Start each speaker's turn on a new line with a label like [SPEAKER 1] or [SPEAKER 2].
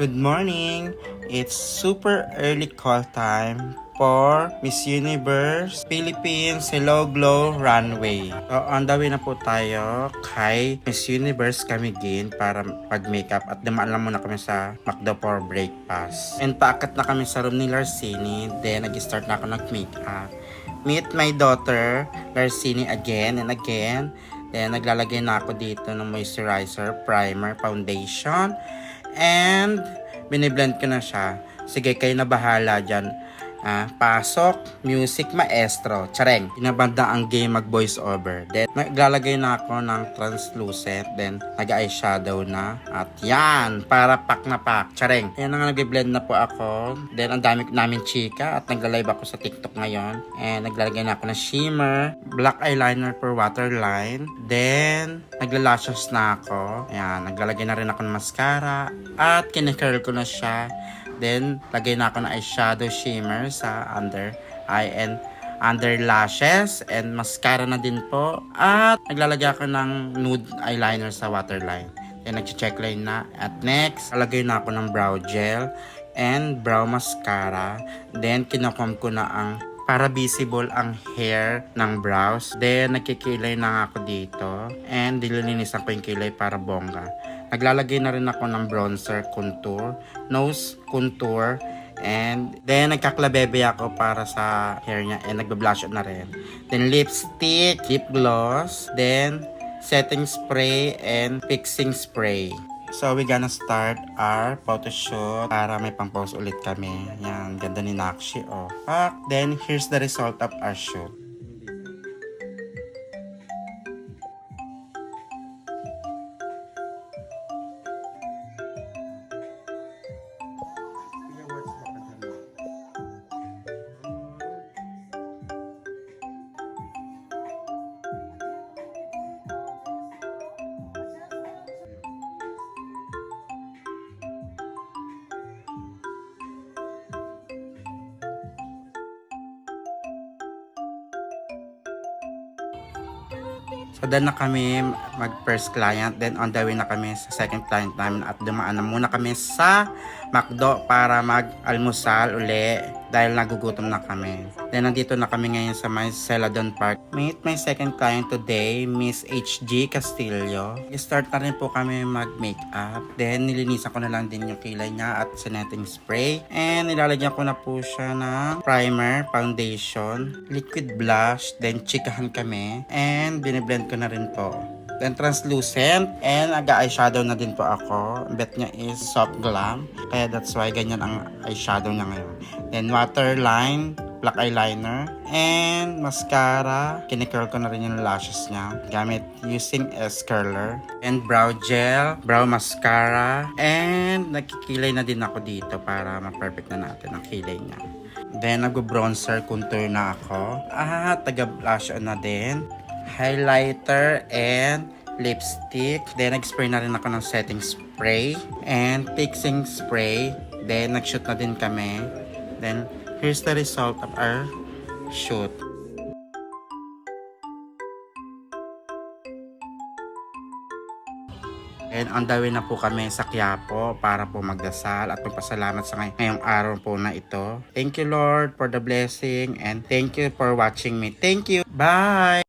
[SPEAKER 1] Good morning! It's super early call time for Miss Universe Philippines Hello Glow Runway. So on the way na po tayo kay Miss Universe Camiguin para pag-makeup at dumaan lang muna kami sa McDo for breakfast. And paakat na kami sa room ni Larcini, then nag-start na ako nag-makeup. Meet my daughter, Larcini again and again. Then naglalagay na ako dito ng moisturizer, primer, foundation. And biniblend ko na siya. Sige, kayo na bahala dyan. Pasok, music maestro, chareng. Pinabanda ang game mag voice over. Then naglalagay na ako ng translucent. Then nag-eyeshadow na. At yan, para pak na pak, chareng. Yan nga, nag-blend na po ako. Then ang dami namin chika at nagla-live ako sa TikTok ngayon. And naglalagay na ako ng shimmer, black eyeliner for waterline. Then nagla-lashes na ako. Ayan, naglalagay na rin ako ng mascara. At kine-curl ko na siya. Then, lagay na ako ng eyeshadow shimmer sa under eye and under lashes. And mascara na din po. At naglalagay ako ng nude eyeliner sa waterline. Then, nag-check line na. At next, lalagay na ako ng brow gel and brow mascara. Then, kinakom ko na ang para visible ang hair ng brows. Then, nagkikilay na ako dito. And, dililinisan ko yung kilay para bongga. Naglalagay na rin ako ng bronzer, contour, nose contour, and then nagkaklabebe ako para sa hair niya and nagbe-blush on na rin. Then lipstick, lip gloss, then setting spray and fixing spray. So we gonna start our photo shoot para may pang-post ulit kami. Yan, ganda ni Nakshi, oh. Then here's the result of our shoot. So, then na kami mag-first client. Then, on the way na kami sa second client namin. At dumaan na muna kami sa McDo para mag-almusal uli. Dahil nagugutom na kami. Then, nandito na kami ngayon sa may Celadon Park. Meet my second client today, Miss HG Castillo. Start na rin po kami mag-makeup. Then, nilinisan ko na lang din yung kilay niya at setting spray. And, nilalagyan ko na po siya ng primer, foundation, liquid blush. Then, chikahan kami. And, biniblend ko na rin po. Then translucent and nag-eyeshadow na din po ako. Bet niya is soft glam. Kaya that's why ganyan ang eyeshadow niya ngayon. Then waterline, black eyeliner, and mascara. Kine-curl ko na rin yung lashes niya gamit using S-curler. And brow gel, brow mascara, and nagkikilay na din ako dito para ma-perfect na natin ang kilay niya. Then nag-bronzer contour na ako. Taga-blush on na din. Highlighter and lipstick. Then nag-spray na rin ako ng setting spray and fixing spray. Then nag-shoot na din kami. Then here's the result of our shoot. And on the way na po kami sa Quiapo para po magdasal at magpasalamat sa ngayong araw po na ito. Thank you Lord for the blessing and thank you for watching me. Thank you. Bye!